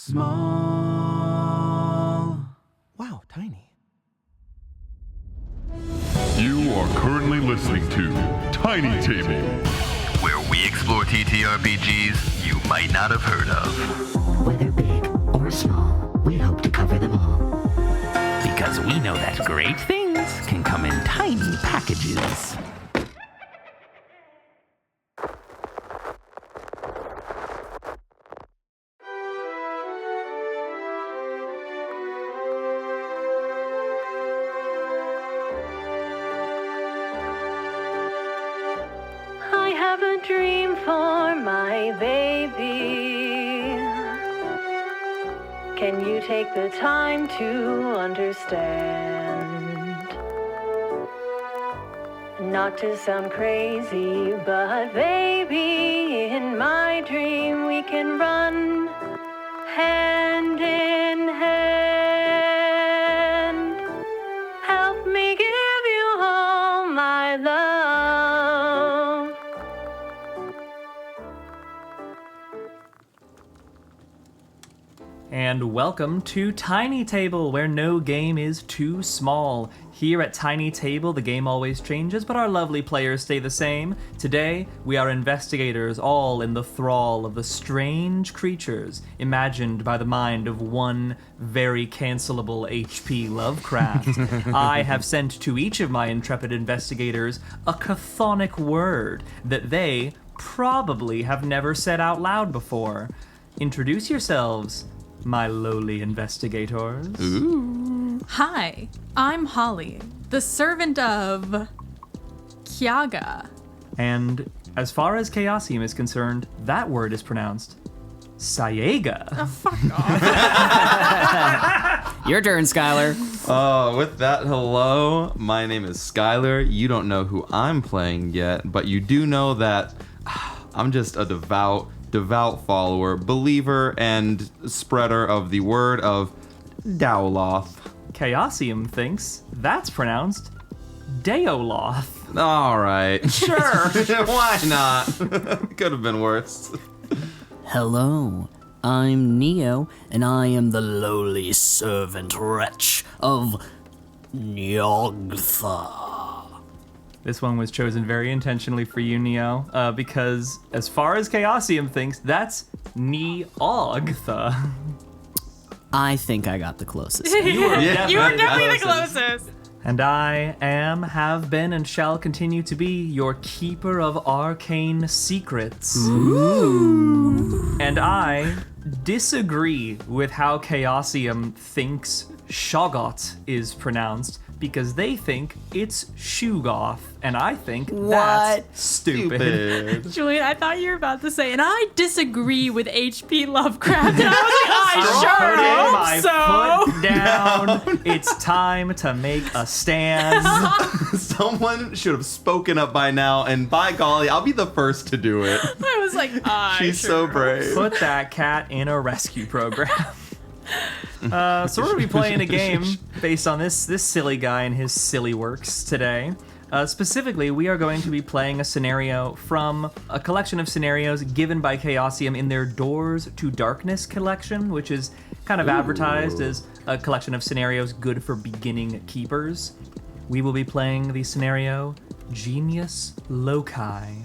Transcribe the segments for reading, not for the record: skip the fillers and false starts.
small. Wow, tiny. You are currently listening to Tiny Table, where we explore TTRPGs you might not have heard of. Whether big or small, we hope to cover them all. Because we know that great things can come in tiny packages. I have a dream for my baby. Can you take the time to understand? Not to sound crazy, but baby, in my dream we can run hand in hand. Help me give you all my love. And welcome to Tiny Table, where no game is too small. Here at Tiny Table, the game always changes, but our lovely players stay the same. Today, we are investigators, all in the thrall of the strange creatures imagined by the mind of one very cancelable H.P. Lovecraft. I have sent to each of my intrepid investigators a chthonic word that they probably have never said out loud before. Introduce yourselves, my lowly investigators. Hi, I'm Holly, the servant of Kyaga. And as far as Chaosium is concerned, that word is pronounced Sayaga. Oh, fuck off. Your turn, Skyler. With that, hello. My name is Skyler. You don't know who I'm playing yet, but you do know that I'm just a devout follower, believer, and spreader of the word of Dowloth. Chaosium thinks that's pronounced Deoloth. All right. Sure. Why not? Could have been worse. Hello, I'm Neo, and I am the lowly servant wretch of Nyogtha. This one was chosen very intentionally for you, Neo, because as far as Chaosium thinks, that's Neogtha. I think I got the closest. You were definitely the closest. And I am, have been, and shall continue to be your keeper of arcane secrets. Ooh. And I disagree with how Chaosium thinks Shoggoth is pronounced, because they think it's Shugoth, and I think that's stupid. Julian, I thought you were about to say, and I disagree with H.P. Lovecraft. And I was like, I sure hope Put down. It's time to make a stand. Someone should have spoken up by now, and by golly, I'll be the first to do it. I was like, She's so brave. Put that cat in a rescue program. So we're going to be playing a game based on this silly guy and his silly works today. Specifically, we are going to be playing a scenario from a collection of scenarios given by Chaosium in their Doors to Darkness collection, which is kind of advertised as a collection of scenarios good for beginning keepers. We will be playing the scenario Genius Loci.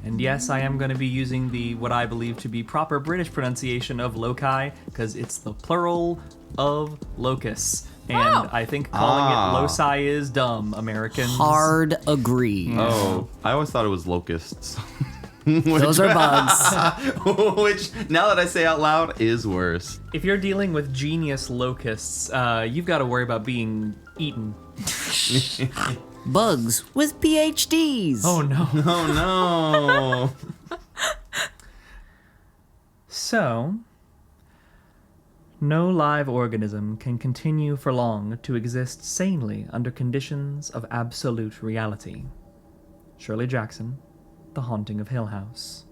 And yes, I am going to be using the what I believe to be proper British pronunciation of loci, because it's the plural of locus. And I think calling it loci is dumb, Americans. Hard agree. Oh, I always thought it was locusts. Those are bugs. Which, now that I say out loud, is worse. If you're dealing with genius locusts, you've got to worry about being eaten. Bugs with PhDs. Oh no. Oh no. So, no live organism can continue for long to exist sanely under conditions of absolute reality. Shirley Jackson, The Haunting of Hill House.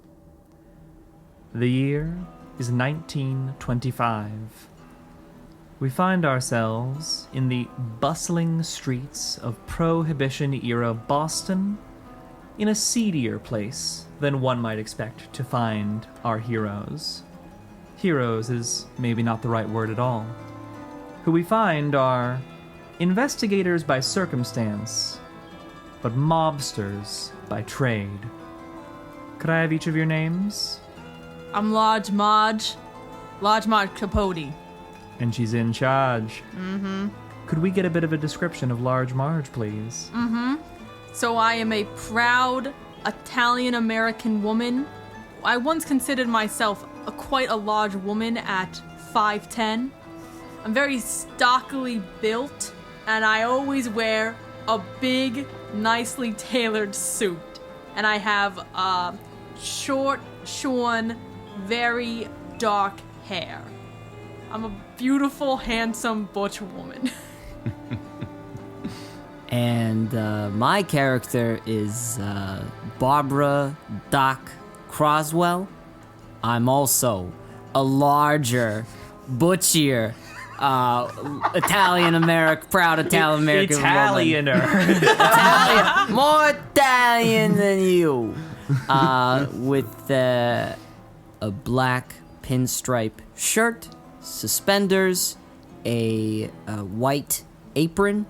The year is 1925. We find ourselves in the bustling streets of Prohibition-era Boston, in a seedier place than one might expect to find our heroes. heroes is maybe not the right word at all. Who we find are investigators by circumstance, but mobsters by trade. Could I have each of your names? I'm Large Marge Capote. And she's in charge. Mm-hmm. Could we get a bit of a description of Large Marge, please? So I am a proud Italian-American woman. I once considered myself quite a large woman at 5'10". I'm very stockily built, and I always wear a big, nicely tailored suit. And I have short, shorn, very dark hair. I'm a beautiful, handsome, butch woman. And my character is Barbara Doc Croswell. I'm also a larger, butchier, proud Italian-American woman. Italian, more Italian than you. With a black pinstripe shirt, suspenders, a white apron,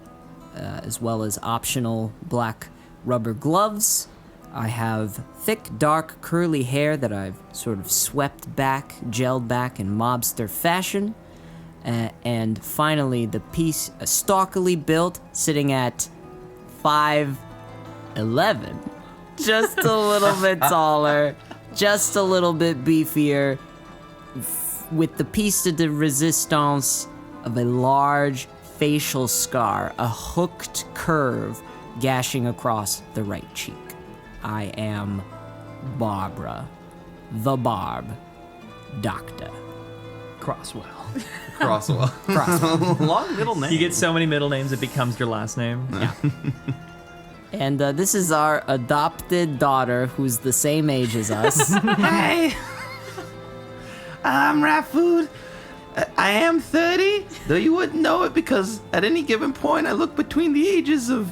as well as optional black rubber gloves. I have thick, dark, curly hair that I've sort of swept back, gelled back in mobster fashion. And finally, the piece, stalkily built, sitting at 5'11". Just a little bit taller, just a little bit beefier, with the piece de resistance of a large facial scar, a hooked curve gashing across the right cheek. I am Barbara, the Barb, Doctor Croswell. Croswell. Long middle name. You get so many middle names, it becomes your last name. Yeah. And this is our adopted daughter, who's the same age as us. Hey, I'm Rafood. I am 30, though you wouldn't know it because at any given point I look between the ages of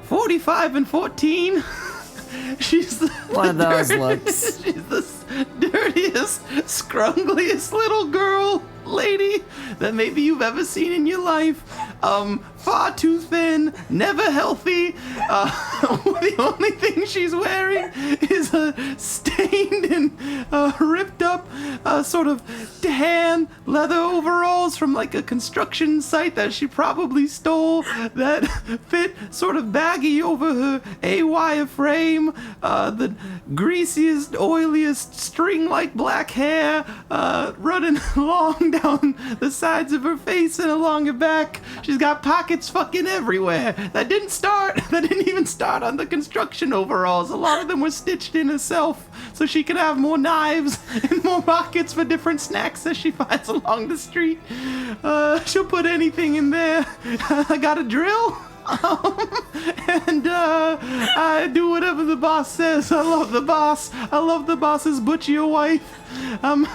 45 and 14. She's the One of those looks. She's the dirtiest, scrungliest little girl, lady, that maybe you've ever seen in your life. Far too thin, never healthy. The only thing she's wearing is a stained and ripped up sort of tan leather overalls from like a construction site that she probably stole that fit sort of baggy over her A-wire frame. The greasiest, oiliest, string-like black hair running long down the sides of her face and along her back. She's got pockets fucking everywhere. That didn't even start on the construction overalls. A lot of them were stitched in herself so she could have more knives and more pockets for different snacks that she finds along the street. She'll put anything in there. I got a drill. And I do whatever the boss says. I love the boss. I love the boss's butchier wife. I'm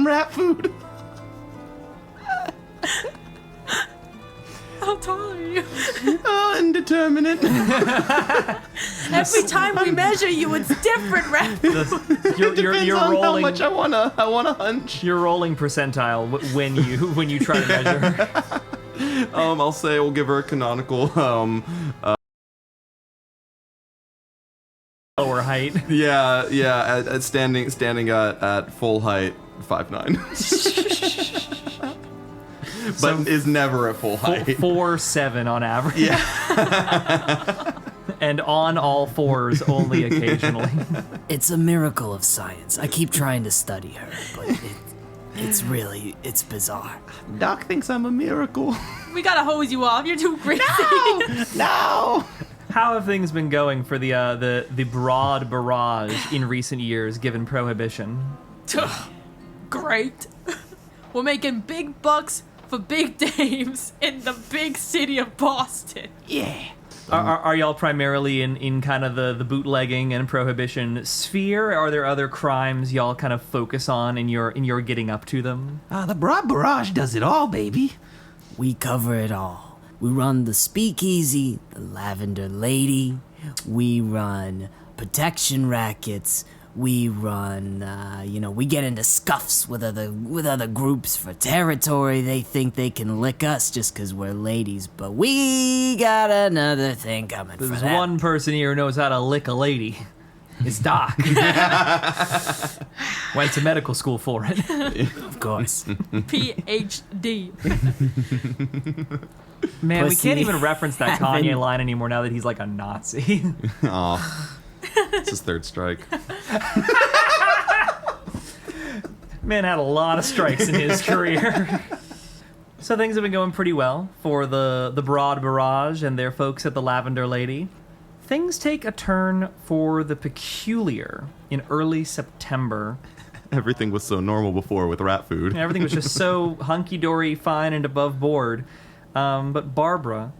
rat food. How tall are you? Indeterminate. Every time we measure you, it's different, Raph. You're on how rolling. much I wanna hunch. You're rolling percentile when you try to measure. I'll say we'll give her a canonical Lower height. yeah, at standing at full height, 5'9". But is never at full height. 4'7" on average. Yeah. And on all fours only occasionally. It's a miracle of science. I keep trying to study her, but it's bizarre. Doc thinks I'm a miracle. We gotta hose you off. You're too crazy. No! How have things been going for the Broad Barrage in recent years, given Prohibition? Great. We're making big bucks for big dames in the big city of Boston. Yeah. Are y'all primarily in kind of the bootlegging and Prohibition sphere? Are there other crimes y'all kind of focus on in your getting up to them? The Broad Barrage does it all, baby. We cover it all. We run the Speakeasy, the Lavender Lady. We run protection rackets. we run, we get into scuffs with other groups for territory. They think they can lick us just 'cause we're ladies, but we got another thing coming for There's them. one person here who knows how to lick a lady. It's Doc. Went to medical school for it. Of course. PhD. Man, we Pussy. can't even reference that Kanye line anymore now that he's like a Nazi. Oh, it's his third strike. Man had a lot of strikes in his career. So things have been going pretty well for the Broad Barrage and their folks at the Lavender Lady. Things take a turn for the peculiar in early September. Everything was so normal before with rat food. Everything was just so hunky-dory, fine, and above board. But Barbara,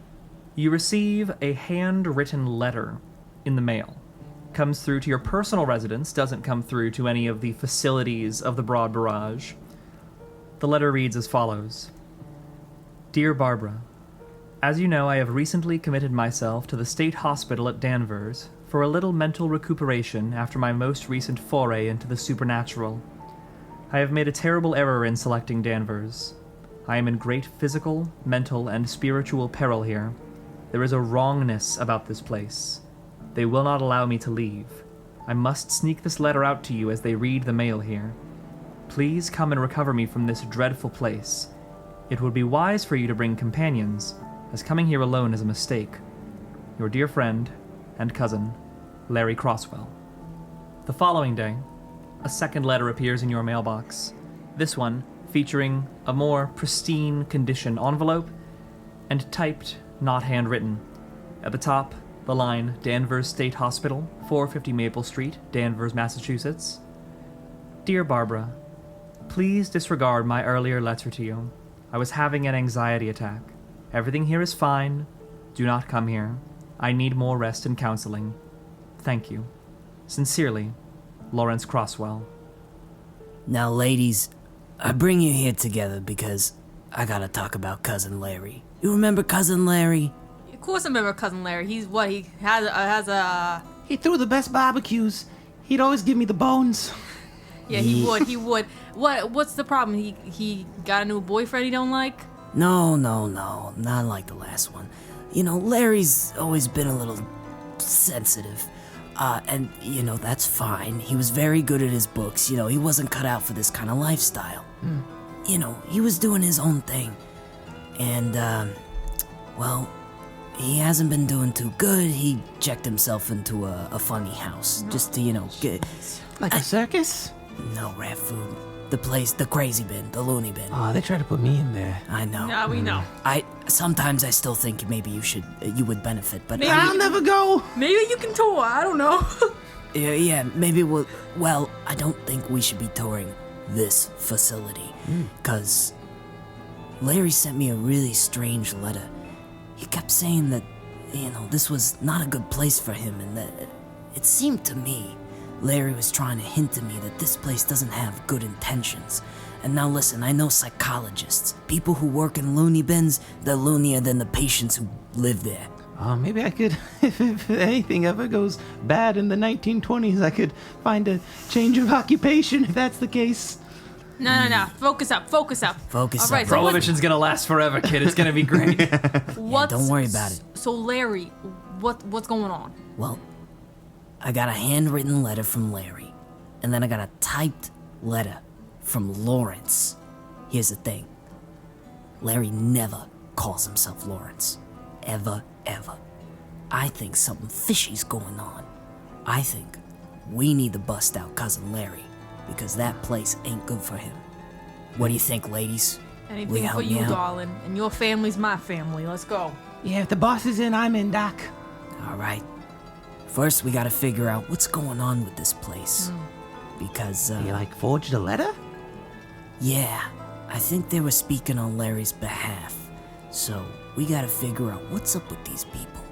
you receive a handwritten letter in the mail. Comes through to your personal residence, doesn't come through to any of the facilities of the Broad Barrage. The letter reads as follows. Dear Barbara, as you know, I have recently committed myself to the State Hospital at Danvers for a little mental recuperation after my most recent foray into the supernatural. I have made a terrible error in selecting Danvers. I am in great physical, mental, and spiritual peril here. There is a wrongness about this place. They will not allow me to leave. I must sneak this letter out to you as they read the mail here. Please come and recover me from this dreadful place. It would be wise for you to bring companions, as coming here alone is a mistake. Your dear friend and cousin, Larry Croswell. The following day, a second letter appears in your mailbox. This one featuring a more pristine condition envelope and typed, not handwritten. At the top, the line Danvers State Hospital, 450 Maple Street, Danvers, Massachusetts. Dear Barbara, please disregard my earlier letter to you. I was having an anxiety attack. Everything here is fine. Do not come here. I need more rest and counseling. Thank you. Sincerely, Lawrence Croswell. Now, ladies, I bring you here together because I gotta talk about Cousin Larry. You remember Cousin Larry? Of course I remember Cousin Larry. He's what? He has a... He threw the best barbecues. He'd always give me the bones. Yeah, he would. What's the problem? He got a new boyfriend he don't like? No, not like the last one. You know, Larry's always been a little sensitive. And, that's fine. He was very good at his books. He wasn't cut out for this kind of lifestyle. He was doing his own thing. And, he hasn't been doing too good. He checked himself into a funny house. Just to, get... Like a circus? No, rat food. The place, the crazy bin, the loony bin. Oh, they tried to put me in there. I know. Yeah, we know. Sometimes I still think maybe you would benefit, but... I'll never go. Maybe you can tour. I don't know. Yeah, maybe well, I don't think we should be touring this facility. Because Larry sent me a really strange letter. He kept saying that, this was not a good place for him, and that it seemed to me Larry was trying to hint to me that this place doesn't have good intentions. And now listen, I know psychologists. People who work in loony bins, they're loonier than the patients who live there. Oh, maybe I could, if anything ever goes bad in the 1920s, I could find a change of occupation if that's the case. No. Focus up. Focus All up. right, so Prohibition's gonna last forever, kid. It's gonna be great. Don't worry about it. So Larry, what's going on? Well, I got a handwritten letter from Larry, and then I got a typed letter from Lawrence. Here's the thing. Larry never calls himself Lawrence. Ever. I think something fishy's going on. I think we need to bust out Cousin Larry, because that place ain't good for him. What do you think, ladies? Will Anything help for me you, out? darling. And your family's my family. Let's go. Yeah, if the boss is in, I'm in, Doc. All right. First, we gotta figure out what's going on with this place. Because, You, forged a letter? yeah, I think they were speaking on Larry's behalf. So, we gotta figure out what's up with these people.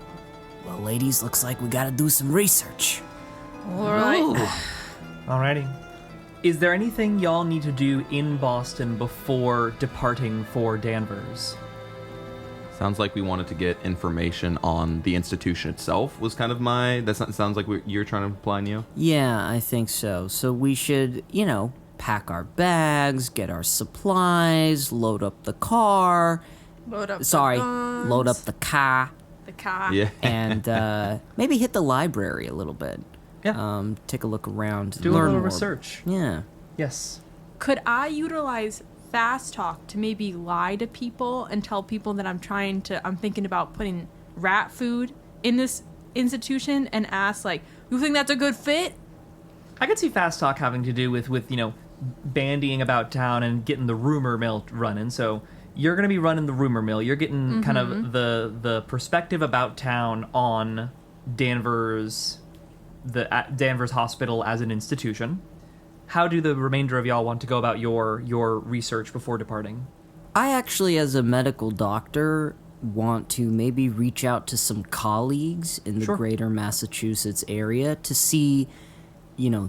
Well, ladies, looks like we gotta do some research. All right. Alrighty. Is there anything y'all need to do in Boston before departing for Danvers? Sounds like we wanted to get information on the institution itself. Was kind of my. Sounds like you're trying to imply, Neo. Yeah, I think so. So we should, pack our bags, get our supplies, load up the car. Load up the Load up guns, the car. the car. Yeah. And maybe hit the library a little bit. Yeah. Take a look around. Do a learn little more. research. Yeah. Yes. Could I utilize fast talk to maybe lie to people and tell people that I'm thinking about putting rat food in this institution and ask, like, you think that's a good fit? I could see fast talk having to do with bandying about town and getting the rumor mill running. So you're going to be running the rumor mill. You're getting kind of the perspective about town on Danvers, Danvers Hospital as an institution. How do the remainder of y'all want to go about your research before departing? I actually, as a medical doctor, want to maybe reach out to some colleagues in the Sure. greater Massachusetts area to see,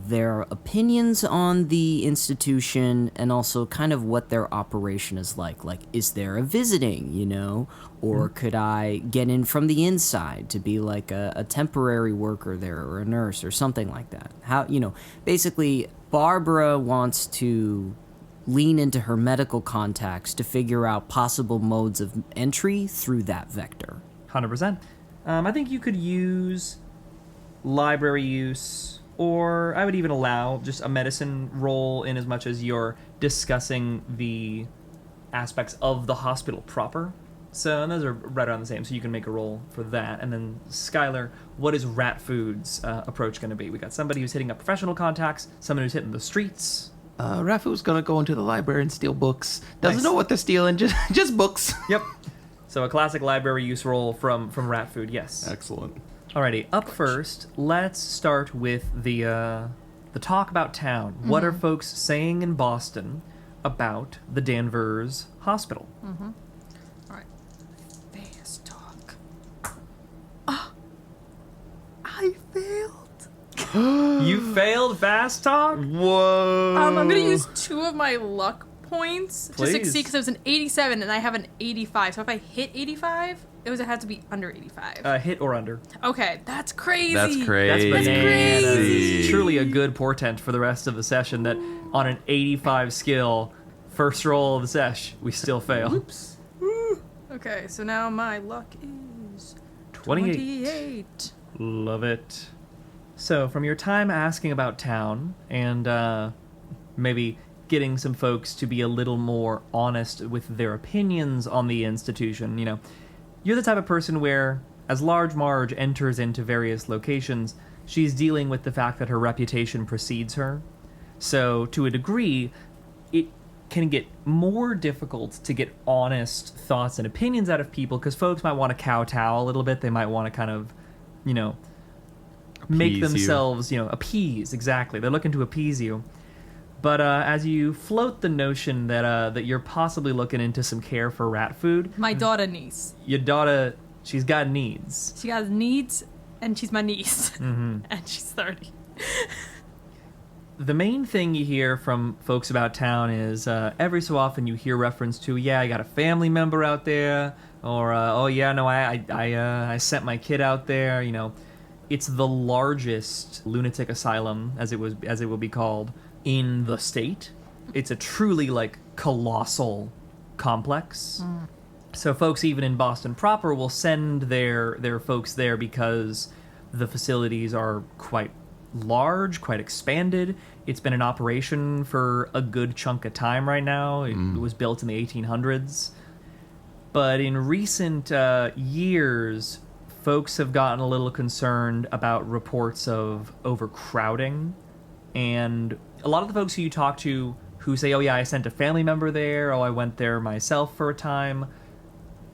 their opinions on the institution and also kind of what their operation is like. Like, is there a visiting, or could I get in from the inside to be like a temporary worker there or a nurse or something like that? How, basically, Barbara wants to lean into her medical contacts to figure out possible modes of entry through that vector. 100%. I think you could use library use, or I would even allow just a medicine roll in as much as you're discussing the aspects of the hospital proper. So, and those are right around the same, so you can make a roll for that. And then, Skyler, what is Rat Food's approach going to be? We got somebody who's hitting up professional contacts, someone who's hitting the streets. Rafu's gonna go into the library and steal books. Doesn't Nice. know what they're stealing, just books. Yep. So a classic library use roll from Rat Food, yes. Excellent. Alrighty, up first, let's start with the talk about town. What are folks saying in Boston about the Danvers Hospital? Alright. Fast talk. I failed. You failed fast talk? Whoa. I'm gonna use 2 of my luck points to Please. succeed because it was an 87 and I have an 85. So if I hit 85, it had to be under 85. Hit or under. Okay, that's crazy. That's That's crazy. bananas. crazy. Truly a good portent for the rest of the session that on an 85 skill, first roll of the sesh, we still fail. Oops. Okay, so now my luck is 28. Love it. So, from your time asking about town and maybe getting some folks to be a little more honest with their opinions on the institution, you're the type of person where, as Large Marge enters into various locations, she's dealing with the fact that her reputation precedes her. So, to a degree, it can get more difficult to get honest thoughts and opinions out of people because folks might want to kowtow a little bit. They might want to kind of, make Appease you. themselves, appease. Exactly. They're looking to appease you. But as you float the notion that you're possibly looking into some care for rat food, My daughter niece. your daughter, she's got needs. She has needs, and she's my niece. And she's 30. The main thing you hear from folks about town is every so often you hear reference to, I got a family member out there, or I sent my kid out there. It's the largest lunatic asylum, as it will be called, in the state. It's a truly colossal complex. So folks even in Boston proper will send their folks there because the facilities are quite large, quite expanded. It's been in operation for a good chunk of time right now. It was built in the 1800s. But in recent years, folks have gotten a little concerned about reports of overcrowding. And a lot of the folks who you talk to who say, I sent a family member there, I went there myself for a time,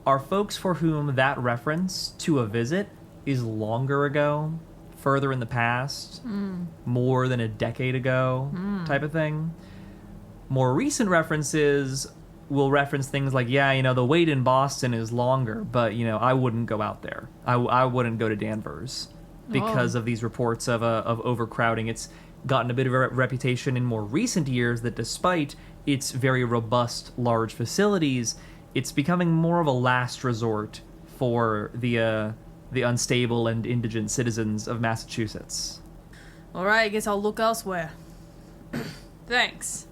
are folks for whom that reference to a visit is longer ago, further in the past, more than a decade ago type of thing. More recent references will reference things like, the wait in Boston is longer, but, I wouldn't go out there. I wouldn't go to Danvers because of these reports of overcrowding. It's gotten a bit of a reputation in more recent years that despite its very robust, large facilities, it's becoming more of a last resort for the unstable and indigent citizens of Massachusetts. All right, I guess I'll look elsewhere. Thanks.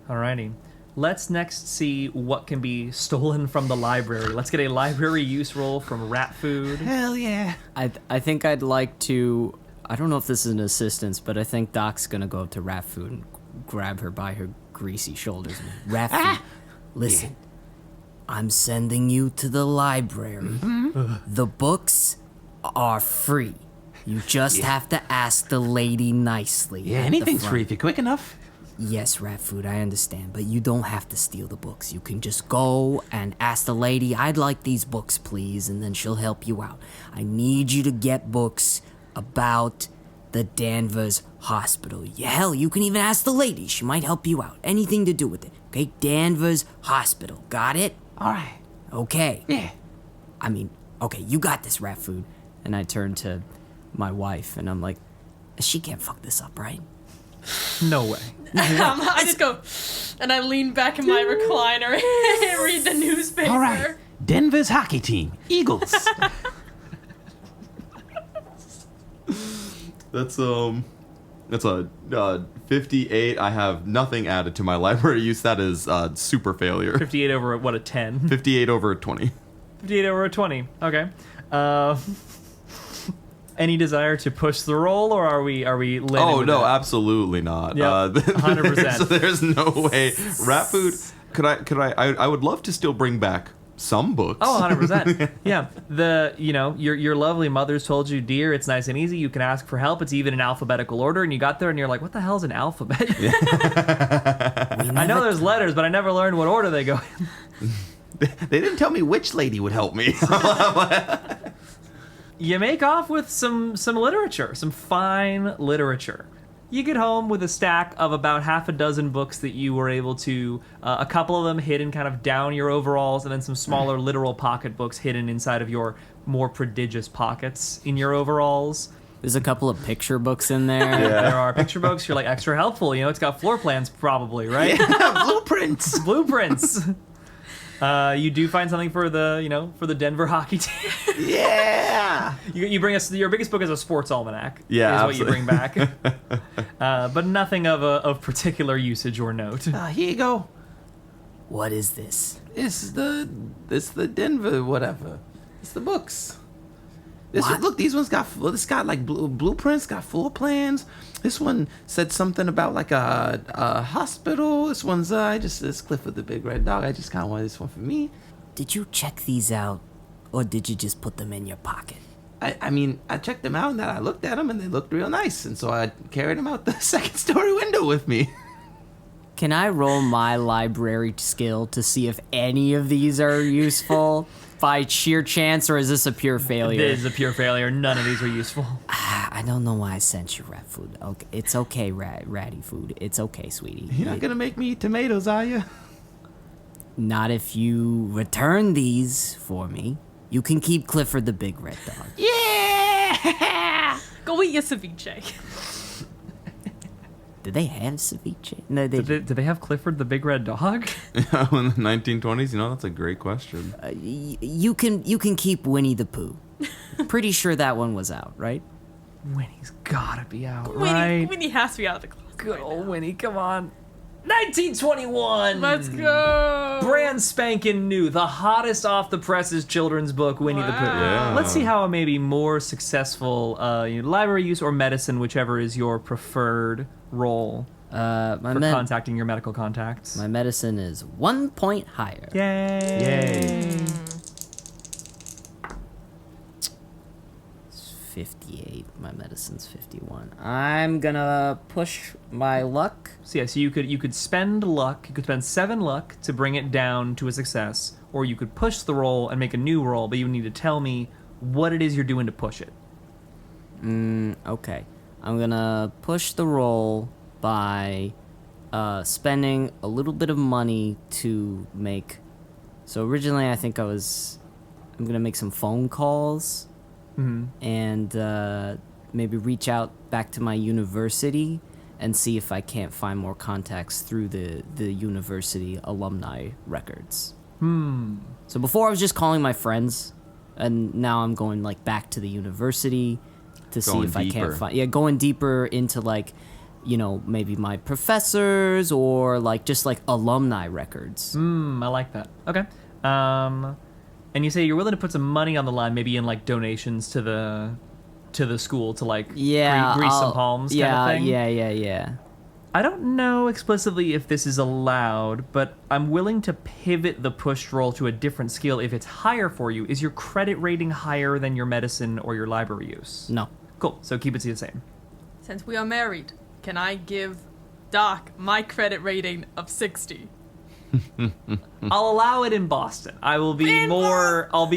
Alrighty. Let's next see what can be stolen from the library. Let's get a library use roll from Rat Food. Hell yeah. I think I'd like to. I don't know if this is an assistance, but I think Doc's gonna go up to Rat Food and grab her by her greasy shoulders. Rat Food, listen. I'm sending you to the library. The books are free. You just have to ask the lady nicely. Yeah, at the anything's front. free if you're quick enough. Yes, Rat Food, I understand, but you don't have to steal the books. You can just go and ask the lady, I'd like these books, please, and then she'll help you out. I need you to get books about the Danvers Hospital. Yeah, hell, you can even ask the lady. She might help you out. Anything to do with it. Okay, Danvers Hospital. Got it? All right. Okay. Yeah. I mean, okay, you got this, Rat Food. And I turn to my wife, and I'm like, she can't fuck this up, right? No way. I just go, and I lean back in my recliner and read the newspaper. All right. Denver's hockey team, Eagles. That's a 58. I have nothing added to my library use. That is super failure. 58 over, what, a 10? 58 over 20. 58 over a 20. Okay. Any desire to push the roll, or are we landing Oh with no, it? absolutely not. Yep, 100%. There's no way. Rat Food. I would love to still bring back some books. Oh, 100%. Yeah. Your lovely mother's told you, dear, it's nice and easy. You can ask for help. It's even in alphabetical order. And you got there and you're like, what the hell's an alphabet? I know there's letters, but I never learned what order they go in. They didn't tell me which lady would help me. You make off with some literature, some fine literature. You get home with a stack of about half a dozen books that you were able to, a couple of them hidden kind of down your overalls, and then some smaller literal pocket books hidden inside of your more prodigious pockets in your overalls. There's a couple of picture books in there. There are picture books. You're like extra helpful. It's got floor plans probably, right? Blueprints. Blueprints. You do find something for the Denver hockey team. Yeah. You bring us your biggest book is a sports almanac. Yeah, is what you bring back. But nothing of particular usage or note. Here you go. What is this? It's the Denver whatever. It's the books. Look, these ones got like blueprints, got floor plans. This one said something about like a hospital. This one's it's Clifford the Big Red Dog. I just kind of wanted this one for me. Did you check these out, or did you just put them in your pocket? I mean, I checked them out and then I looked at them and they looked real nice, and so I carried them out the second story window with me. Can I roll my library skill to see if any of these are useful by sheer chance, or is this a pure failure? It is a pure failure. None of these are useful. I don't know why I sent you Rat Food. Okay, it's okay, Ratty Food. It's okay, sweetie. You're not gonna make me eat tomatoes, are you? Not if you return these for me. You can keep Clifford the Big Red Dog. Yeah! Go eat your ceviche. Did they have ceviche? No, they Did they have Clifford the Big Red Dog? In the 1920s, that's a great question. You can keep Winnie the Pooh. Pretty sure that one was out, right? Winnie's gotta be out, right? Winnie has to be out of the closet. Good old Winnie, come on. 1921! Let's go! Brand spanking new, the hottest off the presses children's book, Winnie the Pooh. Yeah. Let's see how a maybe more successful library use or medicine, whichever is your preferred role for contacting your medical contacts. My medicine is 1 point higher. Yay! 58. My medicine's 51. I'm gonna push my luck. So you could spend luck. You could spend 7 luck to bring it down to a success, or you could push the roll and make a new roll. But you need to tell me what it is you're doing to push it. Okay. I'm gonna push the roll by spending a little bit of money to make. So originally, I think I'm gonna make some phone calls. And maybe reach out back to my university and see if I can't find more contacts through the university alumni records. So before I was just calling my friends, and now I'm going like back to the university to see Going if I deeper. can't find. Yeah, going deeper into like, maybe my professors or like just like alumni records. I like that. Okay. And you say you're willing to put some money on the line, maybe in like donations to the school to like grease some palms kind of thing. Yeah. I don't know explicitly if this is allowed, but I'm willing to pivot the push roll to a different skill if it's higher for you. Is your credit rating higher than your medicine or your library use? No. Cool. So keep it the same. Since we are married, can I give Doc my credit rating of 60? I'll allow it in Boston. I'll be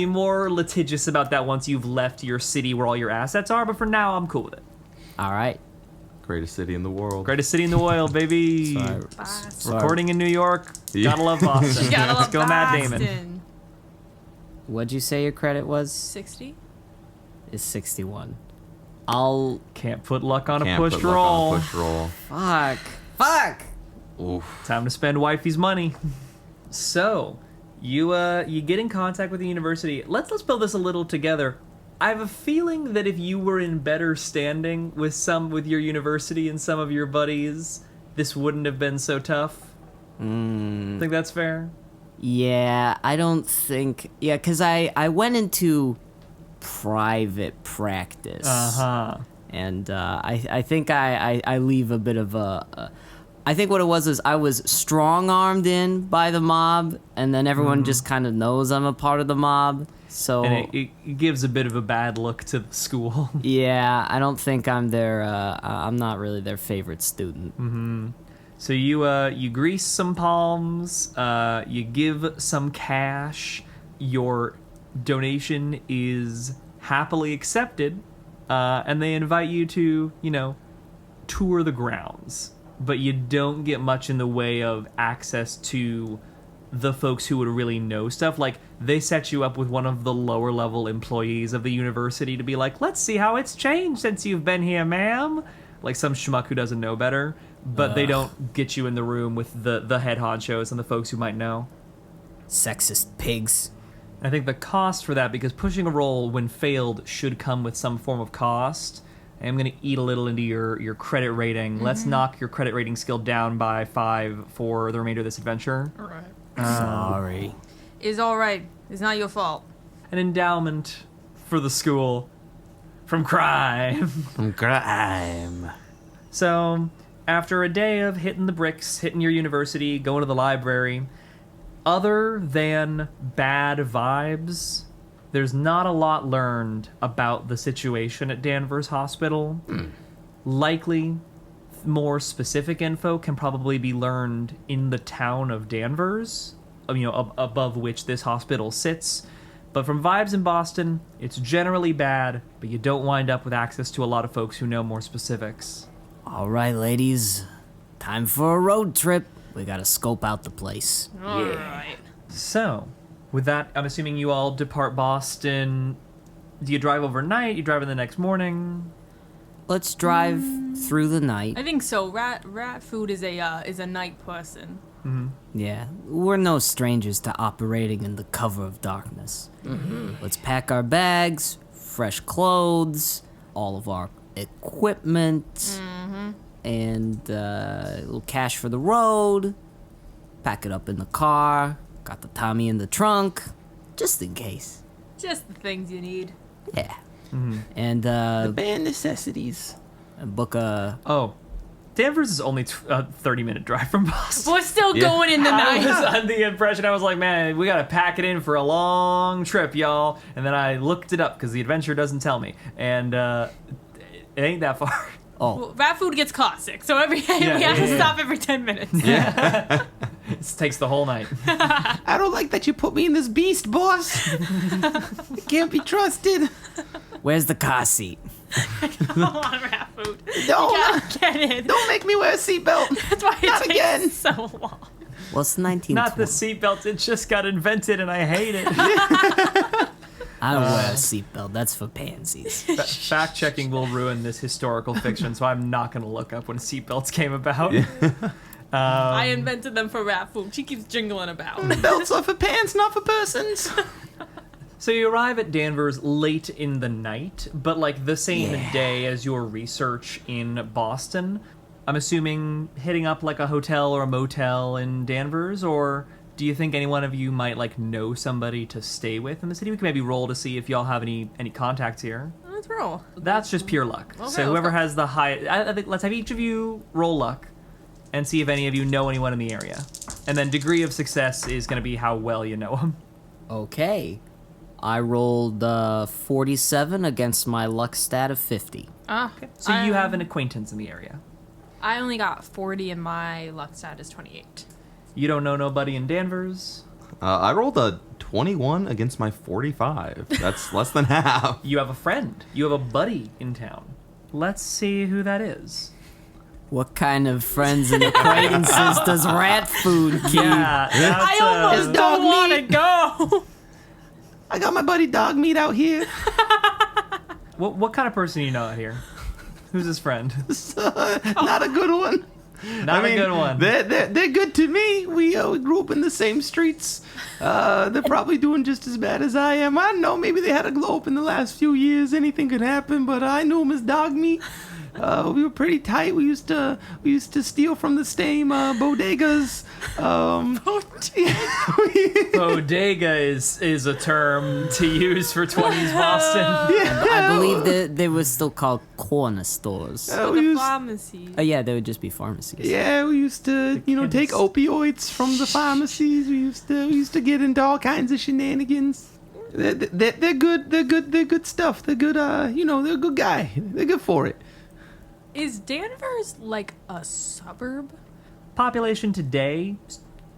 more litigious about that once you've left your city where all your assets are, but for now I'm cool with it. All right. Greatest city in the world. Greatest city in the world, baby. Recording in New York. Yeah. Gotta love Boston. Gotta Let's love go, Matt Damon. Boston. What'd you say your credit was? 60? Is 61. I'll... Can't put luck on a Can't push put luck roll. on a push roll. Fuck! Oof. Time to spend wifey's money. So, you get in contact with the university. Let's build this a little together. I have a feeling that if you were in better standing with your university and some of your buddies, this wouldn't have been so tough. Think that's fair? Yeah, I don't think... Yeah, because I went into private practice. Uh-huh. And I think I leave a bit of a... I think what it was is I was strong-armed in by the mob, and then everyone just kind of knows I'm a part of the mob. So And it gives a bit of a bad look to the school. yeah, I don't think I'm I'm not really their favorite student. So you grease some palms, you give some cash, your donation is happily accepted, and they invite you to, tour the grounds. But you don't get much in the way of access to the folks who would really know stuff. Like, they set you up with one of the lower level employees of the university to be like, let's see how it's changed since you've been here, ma'am. Like some schmuck who doesn't know better. But they don't get you in the room with the head honchos and the folks who might know. Sexist pigs. I think the cost for that, because pushing a roll when failed should come with some form of cost. I'm going to eat a little into your credit rating. Let's knock your credit rating skill down by 5 for the remainder of this adventure. All right. Sorry. It's all right. It's not your fault. An endowment for the school from crime. Crime. So, after a day of hitting the bricks, hitting your university, going to the library, other than bad vibes, there's not a lot learned about the situation at Danvers Hospital. Likely, more specific info can probably be learned in the town of Danvers, above which this hospital sits. But from vibes in Boston, it's generally bad, but you don't wind up with access to a lot of folks who know more specifics. All right, ladies. Time for a road trip. We gotta scope out the place. All right. So, with that, I'm assuming you all depart Boston. Do you drive overnight? You drive in the next morning? Let's drive through the night. I think so. Rat food is a night person. Yeah, we're no strangers to operating in the cover of darkness. Let's pack our bags, fresh clothes, all of our equipment, and a little cash for the road. Pack it up in the car. Got the Tommy in the trunk, just in case. Just the things you need. Yeah. And Bare necessities. book a... Oh, Danvers is only a 30-minute drive from Boston. We're still going in the I night. was under the impression, I was like, man, we gotta pack it in for a long trip, y'all. And then I looked it up, because the adventure doesn't tell me. And it ain't that far. Well, rat food gets caustic, so we have to stop every 10 minutes. It takes the whole night. I don't like that you put me in this beast, boss. It can't be trusted. Where's the car seat? Come on, rat food. No, You gotta get in. don't make me wear a seatbelt. That's why it Not takes again. so long. Well, it's 1920. Not the seatbelt, it just got invented and I hate it. I don't wear a seatbelt. That's for pansies. Fact checking will ruin this historical fiction, so I'm not going to look up when seatbelts came about. I invented them for rat food. She keeps jingling about. Belts are for pants, not for persons. So you arrive at Danvers late in the night, but like the same day as your research in Boston. I'm assuming hitting up like a hotel or a motel in Danvers, or do you think any one of you might like know somebody to stay with in the city? We can maybe roll to see if y'all have any contacts here. Let's roll. That's just pure luck. Okay, So whoever let's go. has the high, I think let's have each of you roll luck, and see if any of you know anyone in the area. And then degree of success is going to be how well you know them. Okay. I rolled 47 against my luck stat of 50. So you have an acquaintance in the area. I only got 40 and my luck stat is 28. You don't know nobody in Danvers. I rolled a 21 against my 45. That's less than half. You have a friend. You have a buddy in town. Let's see who that is. What kind of friends and acquaintances does rat food keep? Yeah, I almost don't want to go. I got my buddy Dog Meat out here. What kind of person do you know out here? Who's his friend? Not a good one. Not a good one. They're good to me. We grew up in the same streets. They're probably doing just as bad as I am. I don't know. Maybe they had a glow up in the last few years. Anything could happen. But I knew him as Dog Meat. We were pretty tight. We used to steal from the same bodegas. Bodega is a term to use for 20s Boston. I believe that they were still called corner stores. The pharmacy. Oh yeah, they would just be pharmacies. Yeah, we used to, take opioids from the pharmacies. We used to get into all kinds of shenanigans. They're good. They're good stuff. They're good. They're a good guy. They're good for it. Is Danvers like a suburb? Population today,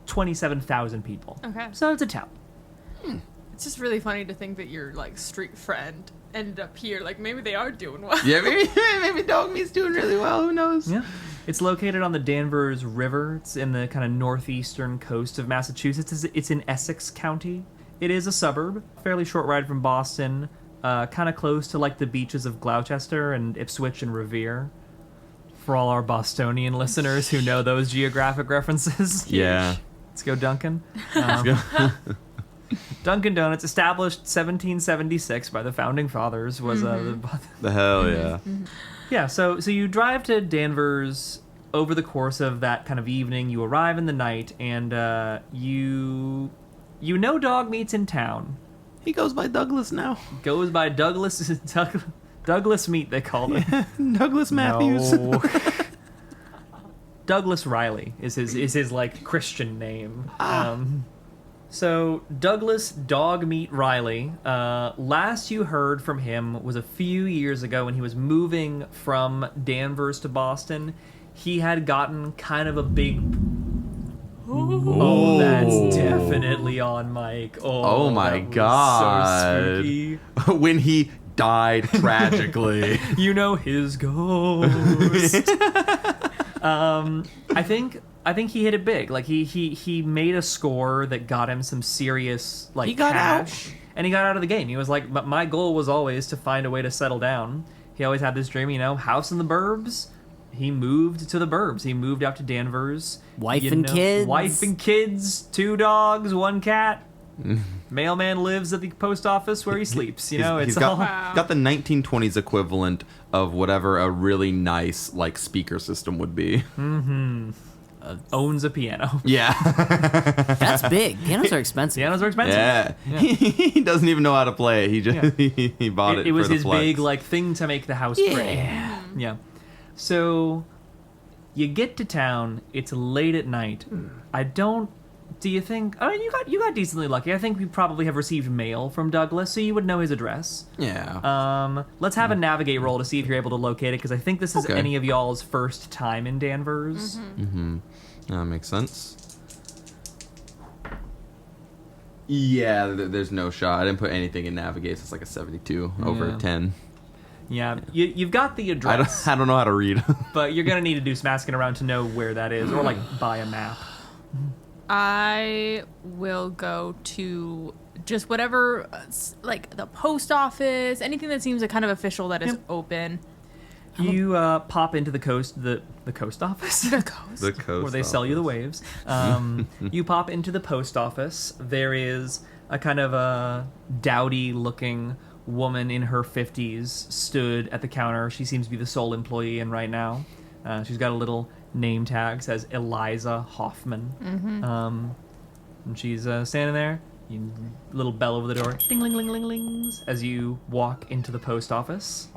27,000 people. Okay. So it's a town. It's just really funny to think that your like street friend ended up here. Like maybe they are doing well. Yeah, maybe Dog Meat's doing really well. Who knows? Yeah. It's located on the Danvers River. It's in the kind of northeastern coast of Massachusetts. It's in Essex County. It is a suburb, fairly short ride from Boston, kind of close to like the beaches of Gloucester and Ipswich and Revere. For all our Bostonian listeners who know those geographic references. Yeah. Let's go, Duncan. Dunkin' Donuts, established 1776 by the founding fathers, was The hell yeah. Yeah, so you drive to Danvers over the course of that kind of evening. You arrive in the night, and you know Dog Meat's in town. He goes by Douglas now. Goes by Douglas Meat, they called him. Douglas Matthews. No. Douglas Riley is his like Christian name. So Douglas Dog Meat Riley. Last you heard from him was a few years ago when he was moving from Danvers to Boston. He had gotten kind of a big. Oh, that's definitely on mic. Oh my that was god. So spooky. When he died tragically. You know his ghost. I think he hit it big. Like he made a score that got him some serious like He got cash, out. and he got out of the game. He was like, my goal was always to find a way to settle down. He always had this dream, house in the burbs. He moved to the burbs. He moved out to Danvers. Wife and kids. Wife and kids. 2 dogs, 1 cat. Mailman lives at the post office where he sleeps. He's got the 1920s equivalent of whatever a really nice like speaker system would be. Owns a piano. Yeah. That's big. Pianos are expensive. Pianos are expensive. Yeah. He doesn't even know how to play. He just he bought it. It was for the his flex. big like thing to make the house pretty. Yeah. So you get to town. It's late at night. Do you think? I mean, you got decently lucky. I think we probably have received mail from Douglas, so you would know his address. Yeah. Let's have a navigate roll to see if you're able to locate it, because I think this is any of y'all's first time in Danvers. That makes sense. Yeah, there's no shot. I didn't put anything in navigate. So it's like a 72 over a 10. Yeah, you've got the address. I don't know how to read. But you're gonna need to do some asking around to know where that is, or like buy a map. I will go to just whatever, like the post office, anything that seems like kind of official that is open. You pop into the the coast office. The coast. The coast. Where they sell you the waves. You pop into the post office. There is a kind of a dowdy-looking woman in her 50s stood at the counter. She seems to be the sole employee in right now. She's got a little name tag, says Eliza Hoffman. And she's standing there. Little bell over the door. Ding-ling-ling-ling-lings as you walk into the post office.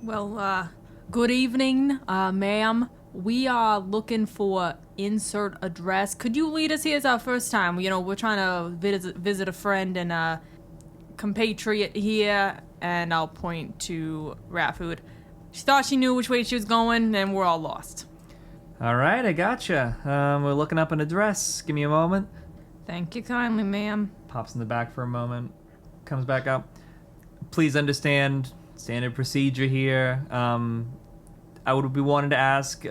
Well, good evening, ma'am. We are looking for insert address. Could you lead us here? It's our first time. You know, we're trying to visit a friend and a compatriot here, and I'll point to rat food. She thought she knew which way she was going, and we're all lost. All right, I gotcha. We're looking up an address. Give me a moment. Thank you kindly, ma'am. Pops in the back for a moment. Comes back out. Please understand standard procedure here. I would be wanting to ask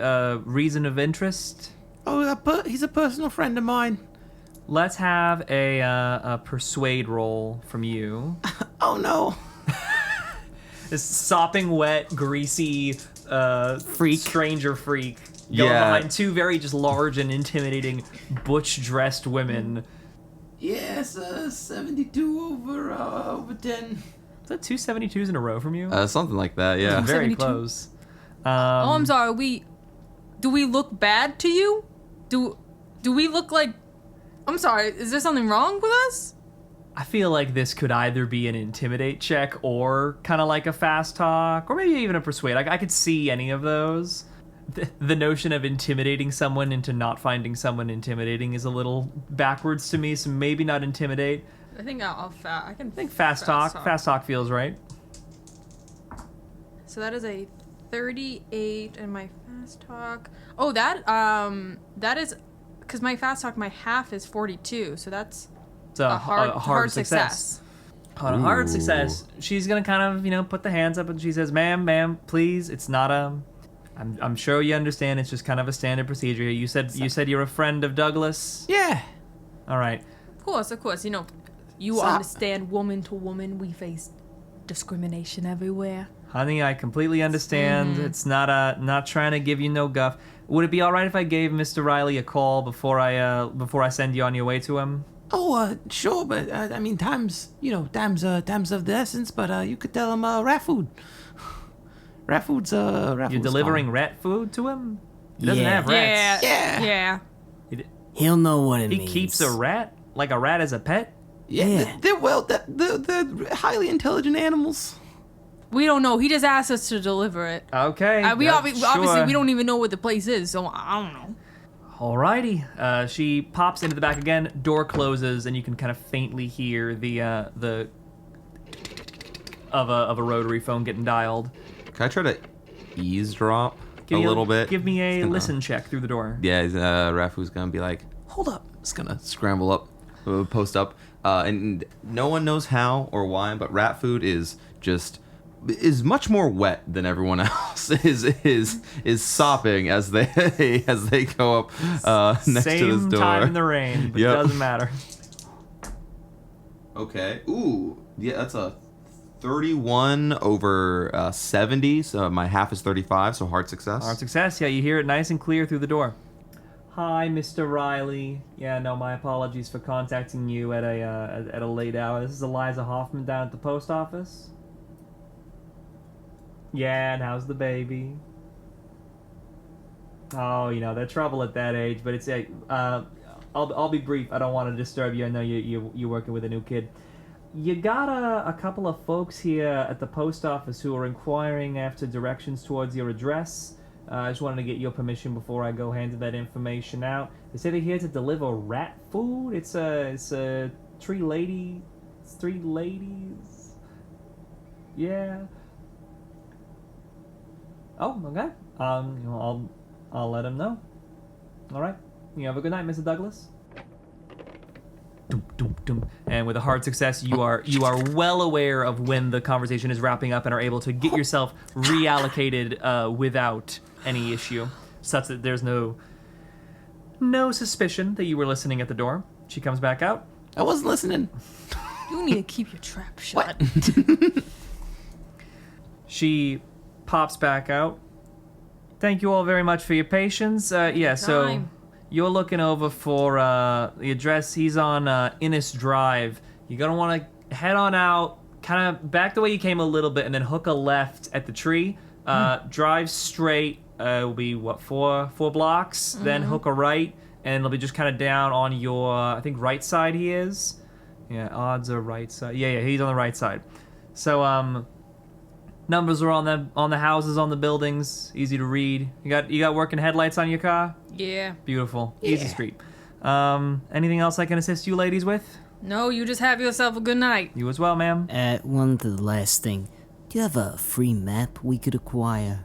reason of interest. Oh, he's a personal friend of mine. Let's have a persuade roll from you. Oh, no. This sopping wet, greasy stranger freak going behind two very just large and intimidating butch-dressed women. Yes, 72 over 10. Is that 2 72s in a row from you? Something like that, yeah. Very 72? close. Oh, I'm sorry. Do we look bad to you? Do we look like... I'm sorry, is there something wrong with us? I feel like this could either be an intimidate check or kind of like a fast talk, or maybe even a persuade. I could see any of those. The notion of intimidating someone into not finding someone intimidating is a little backwards to me, so maybe not intimidate. I think I can think fast talk. Fast talk feels right. So that is a 38 and my fast talk. Oh, that is because my fast talk, my half is 42, so that's It's a hard success. On a hard success, she's gonna kind of put the hands up and she says, "Ma'am, please, it's not a. I'm sure you understand. It's just kind of a standard procedure. You said you're a friend of Douglas. Yeah. All right. Of course. You understand, woman to woman, we face discrimination everywhere. Honey, I completely understand. It's not trying to give you no guff. Would it be all right if I gave Mr. Riley a call before I send you on your way to him? Oh, sure, but I mean, time's of the essence. But you could tell him rat food. Rat food's rat. You're delivering rat food to him? He doesn't have rats. Yeah. He'll know what it He means. keeps a rat? Like a rat as a pet? Yeah. They're highly intelligent animals. We don't know. He just asked us to deliver it. Okay. Obviously we don't even know what the place is, so I don't know. Alrighty. She pops into the back again. Door closes, and you can kind of faintly hear the of a rotary phone getting dialed. Can I try to eavesdrop a little bit? Give me a listen check through the door. Yeah, Rafu's gonna be like, hold up. It's gonna scramble up, post up. And no one knows how or why, but rat food is much more wet than everyone else. is sopping as they go up next to this door. Same time in the rain, but it doesn't matter. Okay. Ooh, yeah, that's a 31 over 70. So my half is 35. So hard success. Hard success. Yeah, you hear it nice and clear through the door. Hi, Mr. Riley. Yeah, no, my apologies for contacting you at a late hour. This is Eliza Hoffman down at the post office. Yeah, and how's the baby? Oh, they're trouble at that age, but it's I'll be brief. I don't want to disturb you. I know you're working with a new kid. You got a couple of folks here at the post office who are inquiring after directions towards your address. I just wanted to get your permission before I go handing that information out. They say they're here to deliver rat food. It's three ladies. Yeah. Oh, okay. I'll let him know. All right. You have a good night, Mr. Douglas. Dum, dum, dum. And with a hard success, you are well aware of when the conversation is wrapping up and are able to get yourself reallocated without any issue, such that there's no suspicion that you were listening at the door. She comes back out. I wasn't listening. You need to keep your trap shut. She pops back out. Thank you all very much for your patience. So Time. you're looking over for the address. He's on Innis Drive. You're going to want to head on out, kind of back the way you came a little bit, and then hook a left at the tree. Drive straight. Will be, 4 blocks. Then hook a right, and it'll be just kind of down on your, I think, right side he is. Yeah, odds are right side. Yeah, he's on the right side. So, numbers are on the houses, on the buildings. Easy to read. You got working headlights on your car? Yeah. Beautiful. Easy street. Anything else I can assist you ladies with? No, you just have yourself a good night. You as well, ma'am. One to the last thing. Do you have a free map we could acquire?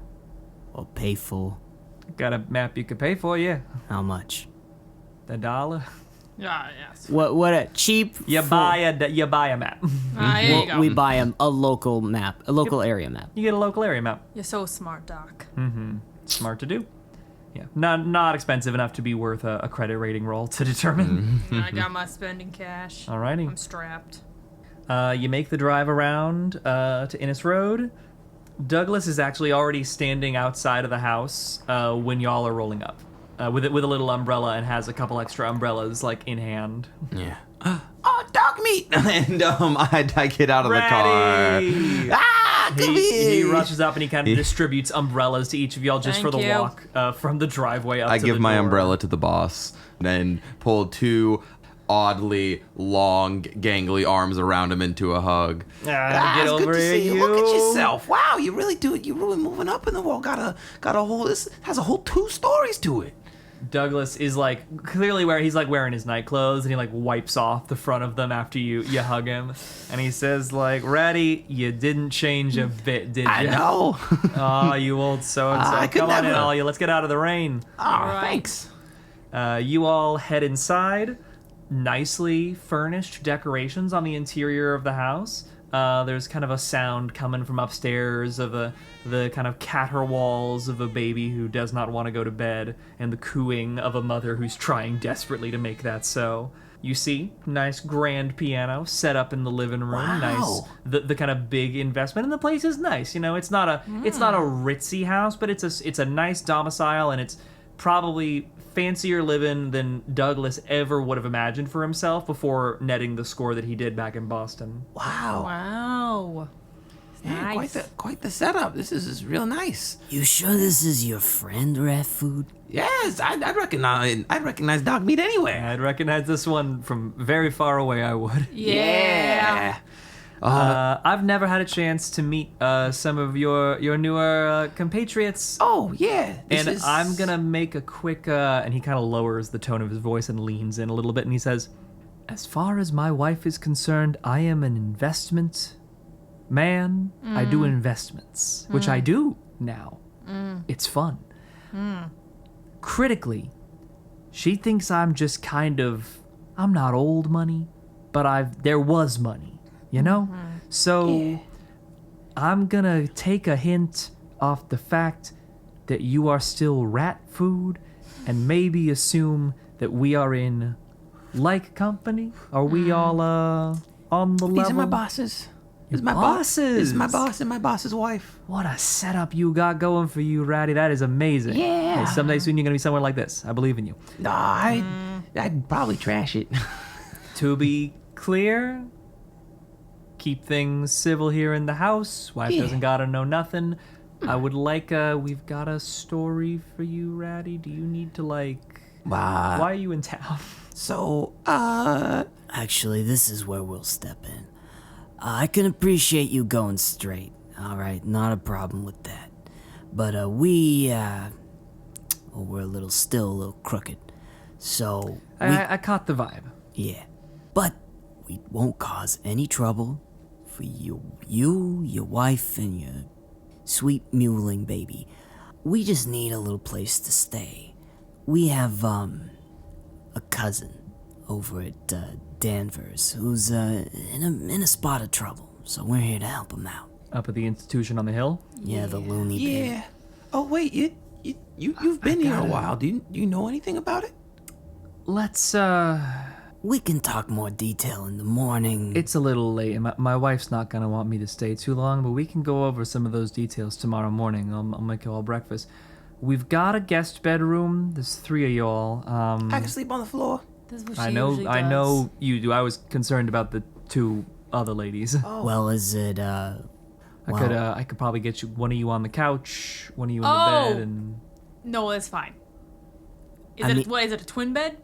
Or pay for? Got a map you could pay for, yeah. How much? $1. Yes. What a cheap... You buy a map. There you go. We buy a local map, a local area map. You get a local area map. You're so smart, Doc. Smart to do. Yeah, not expensive enough to be worth a credit rating roll to determine. I got my spending cash. Alrighty. I'm strapped. You make the drive around to Innis Road. Douglas is actually already standing outside of the house when y'all are rolling up with a little umbrella, and has a couple extra umbrellas like in hand. Yeah. Oh, dog meat! And I get out of the car. Ah, come here! He rushes up and he kind of distributes umbrellas to each of y'all just for Thank the you. walk from the driveway up to I the give my door. umbrella to the boss, then pull 2 oddly long, gangly arms around him into a hug. Get it's over good to here, see you. you. Look at yourself. Wow, you really do it. You're really moving up in the world. Got a whole. This has a whole 2 stories to it. Douglas is like clearly wearing his night clothes, and he like wipes off the front of them after you hug him, and he says like, "Ratty, you didn't change a bit, did you?" I know. Oh, you old so and I so. could Come on in, never. all you. Let's get out of the rain. Oh, thanks. You all head inside. Nicely furnished decorations on the interior of the house. There's kind of a sound coming from upstairs of the kind of caterwauls of a baby who does not want to go to bed, and the cooing of a mother who's trying desperately to make that so. You see, nice grand piano set up in the living room. Wow. Nice, the kind of big investment, and the place is nice. You know, it's not a ritzy house, but it's a nice domicile, and it's probably fancier living than Douglas ever would have imagined for himself before netting the score that he did back in Boston. Wow. Wow. Yeah, Nice. quite the setup. This is real nice. You sure this is your friend, Rat Food? Yes, I'd recognize dog meat anywhere. I'd recognize this one from very far away, I would. Yeah. I've never had a chance to meet some of your newer compatriots. Oh yeah. And I'm gonna make a quick, and he kind of lowers the tone of his voice and leans in a little bit, and he says, "As far as my wife is concerned, I am an investment man. I do investments, which I do now. It's fun. Critically, she thinks I'm just kind of, I'm not old money, but there was money, you know? So I'm gonna take a hint off the fact that you are still rat food and maybe assume that we are in like company. Are we all on the level? These are my bosses. This is my bosses. This is my boss and my boss's wife. What a setup you got going for you, Ratty. That is amazing. Yeah. Hey, someday soon you're gonna be somewhere like this. I believe in you. No, I'd probably trash it. To be clear, keep things civil here in the house. Wife doesn't gotta know nothing. I would like, we've got a story for you, Ratty. Do you need to, why are you in town? So, Actually, this is where we'll step in. I can appreciate you going straight. All right, not a problem with that. But we're a little crooked. So I caught the vibe. yeah, but we won't cause any trouble for you, your wife, and your sweet mewling baby. We just need a little place to stay. We have a cousin over at Danvers who's in a spot of trouble, so we're here to help him out. Up at the institution on the hill? Yeah, the loony bin. yeah. Oh wait, you've been here a while. Do you know anything about it? Let's, We can talk more detail in the morning. it's a little late. My wife's not gonna want me to stay too long, but we can go over some of those details tomorrow morning. I'll make you all breakfast. We've got a guest bedroom. There's 3 of y'all. I can sleep on the floor. That's what she I know usually does. you do. I was concerned about the 2 other ladies. Well, is it, I could probably get you one of you on the couch, one of you in Oh. the bed, and No, that's fine. Is I it mean- what is it, a twin bed?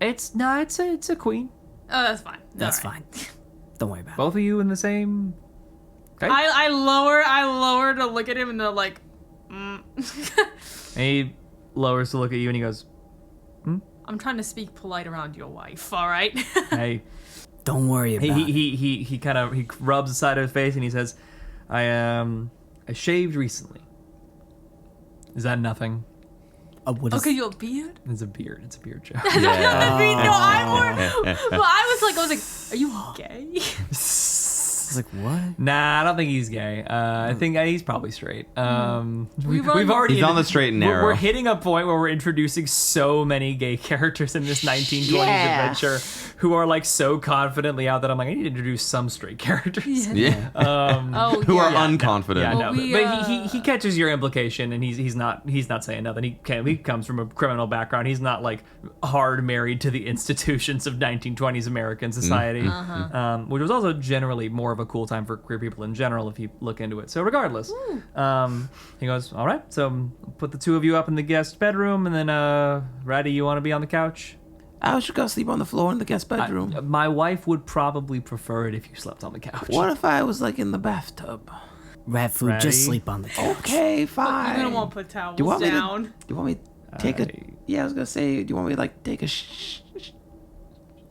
it's a queen. Oh, that's fine. that's All right. fine. Don't worry about it. Both of you in the same. Okay. I lower to look at him and they're like, And he lowers to look at you and he goes, I'm trying to speak polite around your wife, all right? "Hey." Don't worry about it. He kind of rubs the side of his face and he says, I shaved recently. Is that nothing? What is Okay, you have a beard? It's a beard. It's a beard joke. I mean, no, I was like, are you gay? It's like, what? Nah, I don't think he's gay. I think he's probably straight. We've already- already He's on the straight and narrow. We're hitting a point where we're introducing so many gay characters in this 1920s adventure who are like so confidently out that I'm like, I need to introduce some straight characters. Yeah. Oh, Who are yeah. unconfident. Yeah, Well, no, we, but he catches your implication, and he's not saying nothing. He comes from a criminal background. He's not like hard married to the institutions of 1920s American society, which was also generally more of a cool time for queer people in general if you look into it. So regardless, he goes, all right, so put the 2 of you up in the guest bedroom, and then Ratty, you want to be on the couch? I should go sleep on the floor in the guest bedroom. My wife would probably prefer it if you slept on the couch. What if I was like in the bathtub? Rat food, Ready? just sleep on the couch. Okay, fine. You're gonna want to put towels Do you want me down. to? Do you want me to take a? Yeah, I was gonna say. Do you want me to like take a?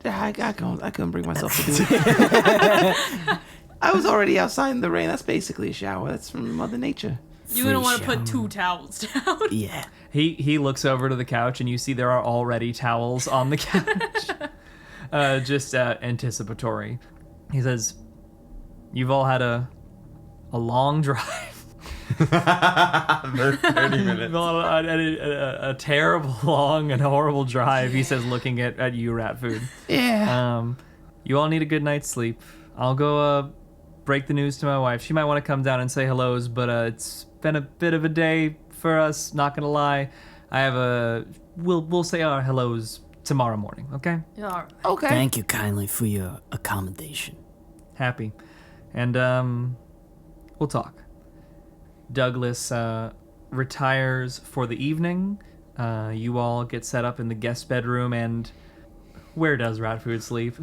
I couldn't bring myself to do it. I was already outside in the rain. That's basically a shower. That's from Mother Nature. You're gonna Free want to put shower. 2 towels down. Yeah. He looks over to the couch, and you see there are already towels on the couch. Just anticipatory. He says, you've all had a long drive. 30 minutes. A terrible, long, and horrible drive, he says, looking at you, Rat Food. Yeah. You all need a good night's sleep. I'll go break the news to my wife. She might want to come down and say hellos, but it's been a bit of a day for us, not gonna lie. We'll say our hellos tomorrow morning, okay? Yeah, all right. Okay. Thank you kindly for your accommodation. Happy. And we'll talk. Douglas retires for the evening. You all get set up in the guest bedroom, and where does Rat Food sleep?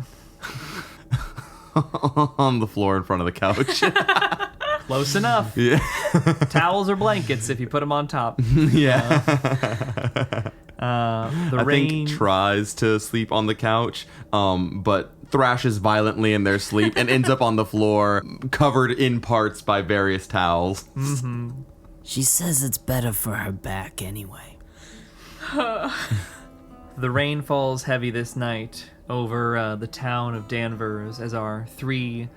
On the floor in front of the couch. Close enough. Yeah. Towels or blankets if you put them on top. Yeah. The I rain. think tries to sleep on the couch, but thrashes violently in their sleep and ends up on the floor, covered in parts by various towels. She says it's better for her back anyway. The rain falls heavy this night over the town of Danvers as our 3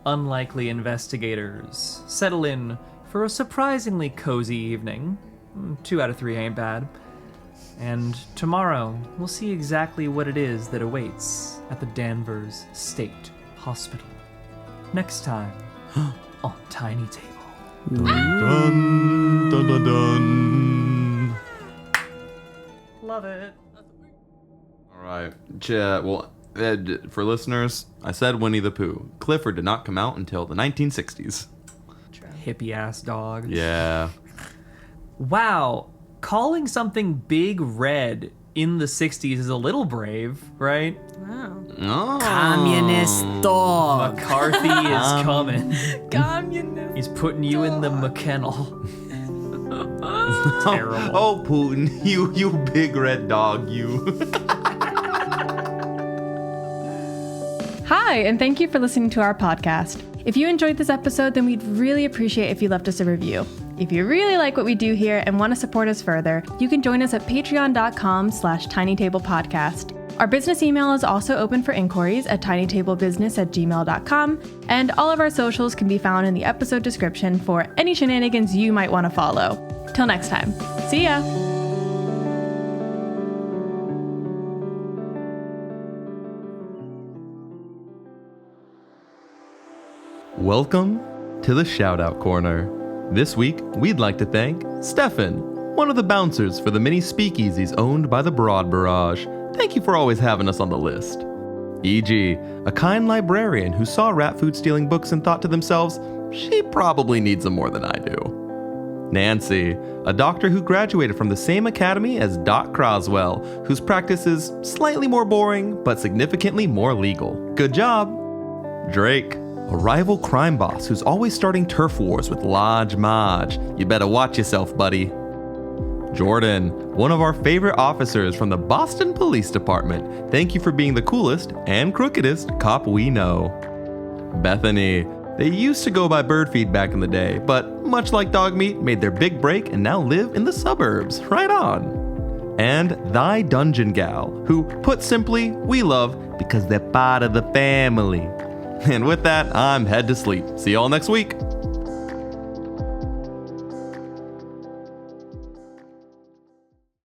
unlikely investigators settle in for a surprisingly cozy evening. 2 out of 3 ain't bad. And tomorrow, we'll see exactly what it is that awaits at the Danvers State Hospital. Next time on Tiny Table. Dun, dun, dun, dun. Love it. All right. Well, for listeners, I said Winnie the Pooh. Clifford did not come out until the 1960s. Hippie ass dog. Yeah. Wow. Calling something big red in the 60s is a little brave, right? Wow. Oh. Communist dog. McCarthy is coming. Communist. He's putting you in the McKennel. Terrible. Oh, Putin, you big red dog, you. Hi, and thank you for listening to our podcast. If you enjoyed this episode, then we'd really appreciate if you left us a review. If you really like what we do here and want to support us further, you can join us at patreon.com/tinytablepodcast. Our business email is also open for inquiries at tinytablebusiness@gmail.com, and all of our socials can be found in the episode description for any shenanigans you might want to follow. Till next time, see ya! Welcome to the Shout Out Corner. This week, we'd like to thank Stefan, one of the bouncers for the many speakeasies owned by the Broad Barrage. Thank you for always having us on the list. E.g., a kind librarian who saw rat food stealing books and thought to themselves, she probably needs them more than I do. Nancy, a doctor who graduated from the same academy as Doc Croswell, whose practice is slightly more boring, but significantly more legal. Good job! Drake, a rival crime boss who's always starting turf wars with Lodge Marge. You better watch yourself, buddy. Jordan, one of our favorite officers from the Boston Police Department. Thank you for being the coolest and crookedest cop we know. Bethany, they used to go by Birdfeed back in the day, but much like Dogmeat, made their big break and now live in the suburbs. Right on. And Thy Dungeon Gal, who, put simply, we love because they're part of the family. And with that, I'm head to sleep. See y'all next week.